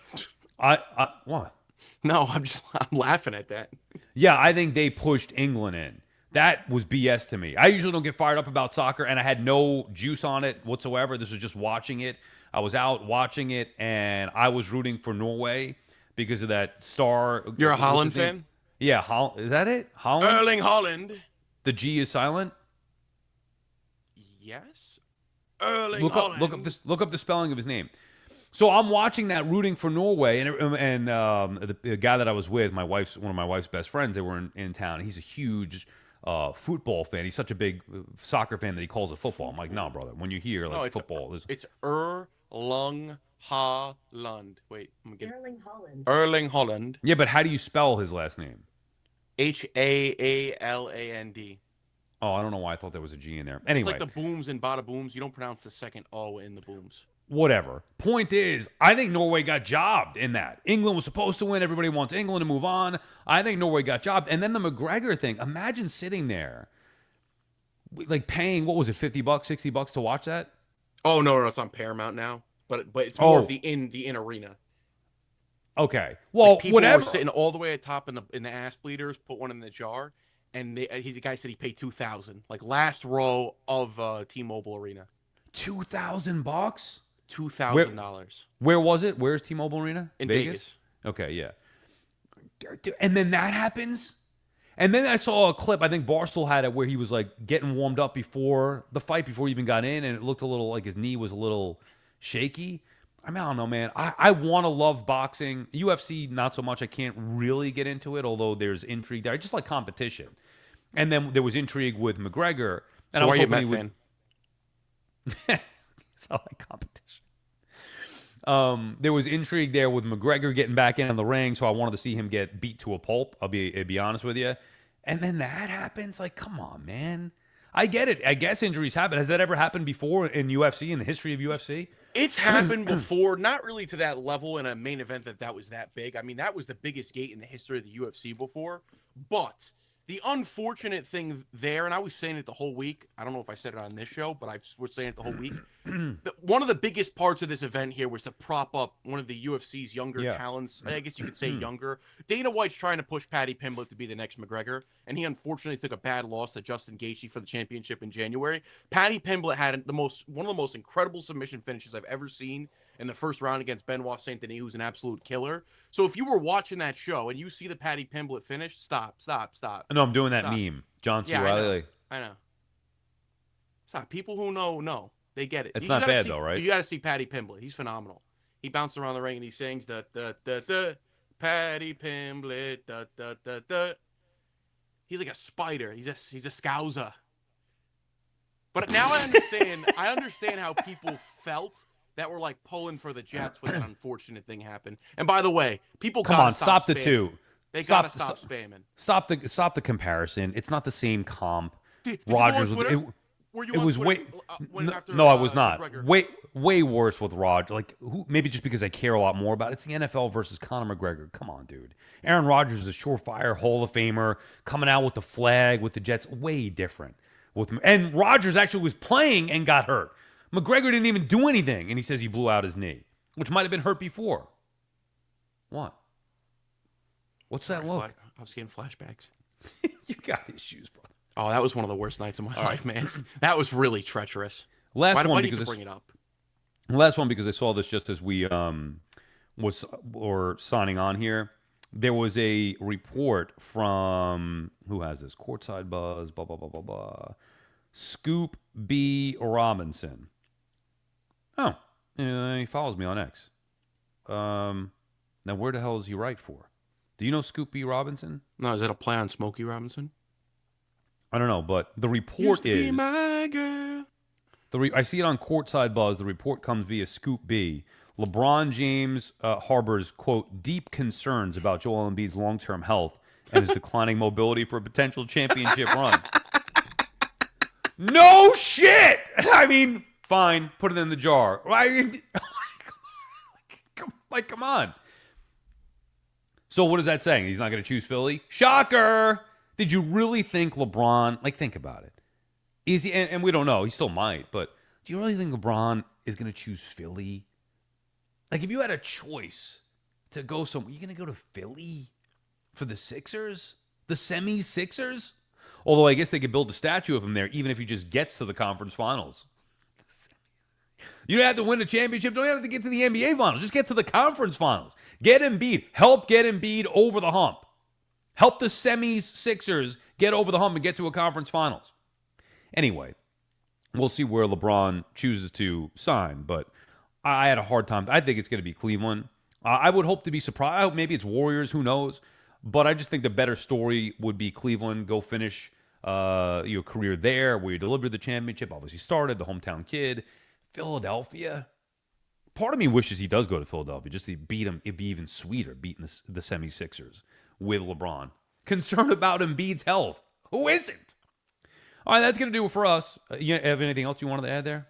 what? No, I'm laughing at that. Yeah, I think they pushed England in. That was BS to me. I usually don't get fired up about soccer, and I had no juice on it whatsoever. This was just watching it. I was out watching it, and I was rooting for Norway because of that star. You're a Holland fan? Yeah, is that it? Holland? Erling Holland. The G is silent. Yes. Erling Haaland. Look up the spelling of his name. So I'm watching that, rooting for Norway, and the guy that I was with, one of my wife's best friends, they were in town. He's a huge football fan. He's such a big soccer fan that he calls it football. I'm like, no, brother. When you hear football, it's Erling Haaland. Wait, Erling Haaland. Erling Haaland. Yeah, but how do you spell his last name? Haaland. Oh, I don't know why I thought there was a G in there. Anyway, it's like the booms and Badabooms. You don't pronounce the second O in the booms. Whatever. Point is, I think Norway got jobbed in that. England was supposed to win. Everybody wants England to move on. I think Norway got jobbed. And then the McGregor thing. Imagine sitting there, like paying, what was it, $50, $60 to watch that? Oh, no, it's on Paramount now. But it's more of the in arena. Okay. Well, like people whatever. Were sitting all the way at top in the ass bleeders, put one in the jar, and the guy said he paid $2,000, like last row of T-Mobile Arena. $2,000? $2,000. Where was it? Where's T-Mobile Arena? In Vegas. Okay, yeah. And then that happens? And then I saw a clip, I think Barstool had it, where he was like getting warmed up before the fight, before he even got in, and it looked a little like his knee was a little shaky. I mean, I don't know, man. I want to love boxing. UFC, not so much. I can't really get into it, although there's intrigue there. I just like competition. And then there was intrigue with McGregor. And So I was why are you a hoping Met fan? So I like competition. There was intrigue there with McGregor getting back in the ring, so I wanted to see him get beat to a pulp. I'll be honest with you. And then that happens. Like, come on, man. I get it. I guess injuries happen. Has that ever happened before in UFC, in the history of UFC? It's happened before, not really to that level in a main event that was that big. I mean, that was the biggest gate in the history of the UFC before. But the unfortunate thing there, and I was saying it the whole week. I don't know if I said it on this show, but I was saying it the whole week. One of the biggest parts of this event here was to prop up one of the UFC's younger talents. I guess you could say younger. Dana White's trying to push Paddy Pimblett to be the next McGregor, and he unfortunately took a bad loss to Justin Gaethje for the championship in January. Paddy Pimblett had one of the most incredible submission finishes I've ever seen in the first round against Benoit Saint Denis, who's an absolute killer. So if you were watching that show and you see the Paddy Pimblett finish, stop. No, I'm doing that meme. John C. Reilly. I know. Stop. People who know. They get it. It's not bad, though, right? You got to see Paddy Pimblett. He's phenomenal. He bounced around the ring and he sings the Paddy Pimblett da. He's like a spider. He's a scouser. But now I understand how people felt that were like pulling for the Jets when that unfortunate thing happened. And by the way, people stop the two. They gotta stop spamming. Stop the comparison. It's not the same comp. Did Rogers. It was way. No, I was not. McGregor? Way worse with Rogers. Like, maybe just because I care a lot more about it. It's the NFL versus Conor McGregor. Come on, dude. Aaron Rodgers is a surefire Hall of Famer coming out with the flag with the Jets. Way different. And Rodgers actually was playing and got hurt. McGregor didn't even do anything, and he says he blew out his knee, which might have been hurt before. What? What's that look? I was getting flashbacks. You got issues, bro. Oh, that was one of the worst nights of my life, man. That was really treacherous. Why do you because bring it up? Last one because I saw this just as we were signing on here. There was a report from who has this? Courtside Buzz, blah blah blah blah blah. Scoop B. Robinson. Oh, he follows me on X. Now where the hell does he write for? Do you know Scoop B. Robinson? No, is that a play on Smokey Robinson? I don't know, but the report Used to is be my girl. I see it on Courtside Buzz. The report comes via Scoop B. LeBron James harbors, quote, deep concerns about Joel Embiid's long-term health and his declining mobility for a potential championship run. No shit! I mean, fine, put it in the jar. Come on. So what is that saying? He's not going to choose Philly? Shocker! Did you really think LeBron, think about it. Is he, and we don't know, he still might, but do you really think LeBron is going to choose Philly? Like, if you had a choice to go somewhere, you going to go to Philly for the Sixers? The semi-Sixers? Although I guess they could build a statue of him there, even if he just gets to the conference finals. You don't have to win a championship. Don't have to get to the NBA finals. Just get to the conference finals. Get Embiid. Help get Embiid over the hump. Help the semis Sixers Get over the hump and get to a conference finals. Anyway, we'll see where LeBron chooses to sign, but I had a hard time. I think it's going to be Cleveland. I would hope to be surprised. Maybe it's Warriors. Who knows? But I just think the better story would be Cleveland. Go finish your career there where you delivered the championship. Obviously started, the hometown kid. Philadelphia. Part of me wishes he does go to Philadelphia just to beat him. It'd be even sweeter beating the 76ers with LeBron. Concerned about Embiid's health. Who isn't? All right, that's going to do it for us. You have anything else you wanted to add there?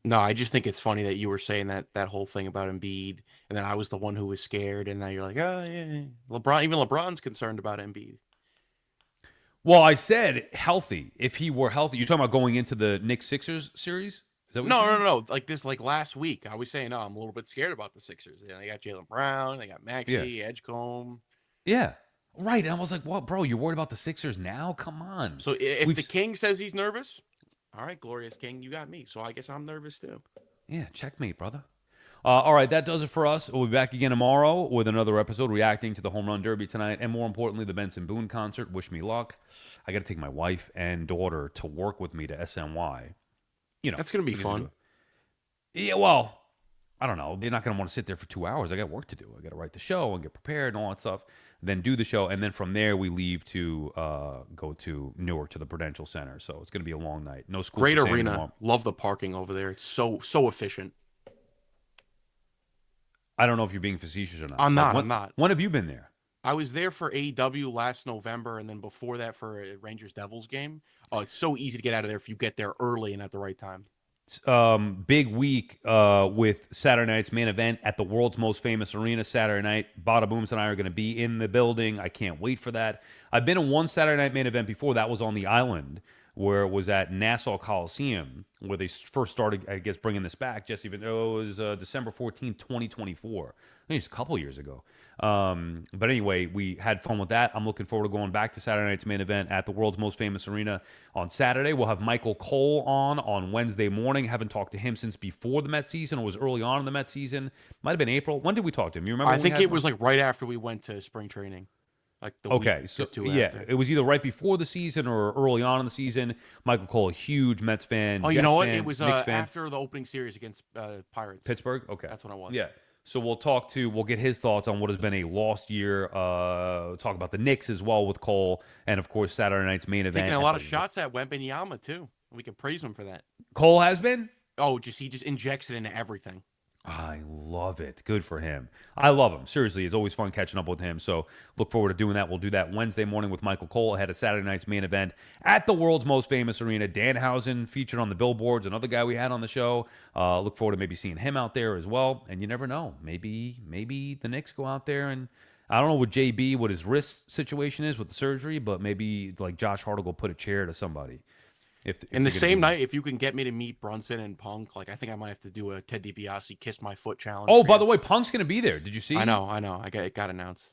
No, I just think it's funny that you were saying that whole thing about Embiid, and then I was the one who was scared, and now you're like, oh, yeah. LeBron, even LeBron's concerned about Embiid. Well, I said healthy. If he were healthy, you're talking about going into the Knicks-Sixers series? Is that what No. Like last week, I was saying, oh, I'm a little bit scared about the Sixers. They got Jaylen Brown, they got Maxey, Edgecombe. Yeah. Right. And I was like, what, bro? You're worried about the Sixers now? Come on. So if the King says he's nervous, all right, Glorious King, you got me. So I guess I'm nervous too. Yeah, checkmate, brother. All right, that does it for us. We'll be back again tomorrow with another episode reacting to the Home Run Derby tonight, and more importantly, the Benson Boone concert. Wish me luck. I got to take my wife and daughter to work with me to SNY. That's going to be fun. Yeah, well, I don't know. They're not going to want to sit there for 2 hours. I got work to do. I got to write the show and get prepared and all that stuff. Then do the show, and then from there we leave to go to Newark to the Prudential Center. So it's going to be a long night. No school. Great arena. Love the parking over there. It's so efficient. I don't know if you're being facetious or not. I'm not. When have you been there? I was there for AEW last November, and then before that for a Rangers-Devils game. Oh, it's so easy to get out of there if you get there early and at the right time. Big week with Saturday night's main event at the world's most famous arena Saturday night. Badabooms and I are going to be in the building. I can't wait for that. I've been in one Saturday night main event before. That was on the island, where it was at Nassau Coliseum, where they first started, I guess, bringing this back. Just even though it was December 14th, 2024. I think it's a couple years ago. But anyway, we had fun with that. I'm looking forward to going back to Saturday night's main event at the world's most famous arena on Saturday. We'll have Michael Cole on Wednesday morning. Haven't talked to him since before the Mets season. It was early on in the Mets season. Might have been April. When did we talk to him? You remember? I think it was like right after we went to spring training. Like the week or two after. It was either right before the season or early on in the season. Michael Cole, a huge Mets fan. Oh, Jets you know what? fan, It was after the opening series against Pirates. Pittsburgh? Okay. That's what it was. Yeah. So we'll get his thoughts on what has been a lost year. Talk about the Knicks as well with Cole. And, of course, Saturday night's main event. Taking a lot of shots at Wembanyama, too. We can praise him for that. Cole has been? Oh, he just injects it into everything. I love it. Good for him. I love him. Seriously, it's always fun catching up with him. So look forward to doing that. We'll do that Wednesday morning with Michael Cole ahead of Saturday night's main event at the world's most famous arena. Danhausen featured on the billboards, another guy we had on the show. Look forward to maybe seeing him out there as well. And you never know. Maybe the Knicks go out there and I don't know what JB, what his wrist situation is with the surgery, but maybe like Josh Hart will go put a chair to somebody. If in the same night, if you can get me to meet Brunson and Punk, like I think I might have to do a Ted DiBiase kiss my foot challenge. Oh, by the way, Punk's going to be there. Did you see? I know. It got announced.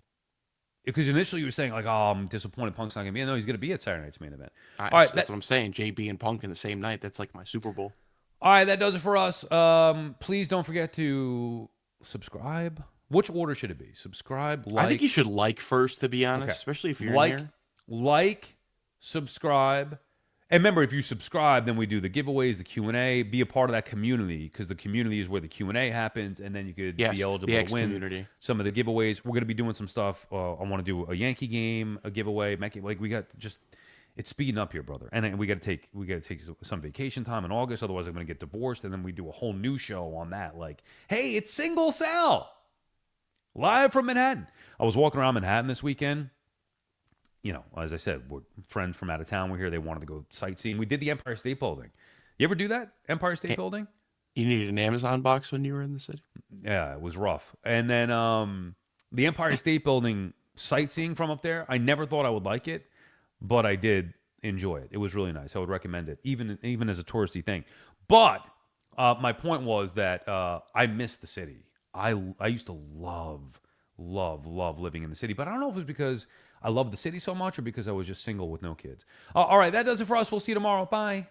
Because initially you were saying like, oh, I'm disappointed Punk's not going to be in. No, he's going to be at Saturday night's main event. All right, that's what I'm saying. JB and Punk in the same night. That's like my Super Bowl. All right, that does it for us. Please don't forget to subscribe. Which order should it be? Subscribe, like. I think you should like first, to be honest, especially if you're in here. Like, subscribe. And remember, if you subscribe, then we do the giveaways, the Q&A. Be a part of that community because the community is where the Q&A happens, and then you could be eligible to win some of the giveaways. We're going to be doing some stuff. I want to do a Yankee game, a giveaway. Like we got just it's speeding up here, brother. And we got to take some vacation time in August. Otherwise, I'm going to get divorced, and then we do a whole new show on that. Like, hey, it's Single Sal live from Manhattan. I was walking around Manhattan this weekend. You know, as I said, we're friends from out of town. We're here. They wanted to go sightseeing. We did the Empire State Building. You ever do that? Empire State Building? You needed an Amazon box when you were in the city? Yeah, it was rough. And then the Empire State Building sightseeing from up there, I never thought I would like it, but I did enjoy it. It was really nice. I would recommend it, even as a touristy thing. But my point was that I missed the city. I used to love living in the city, but I don't know if it was because I love the city so much or because I was just single with no kids. All right, that does it for us. We'll see you tomorrow. Bye.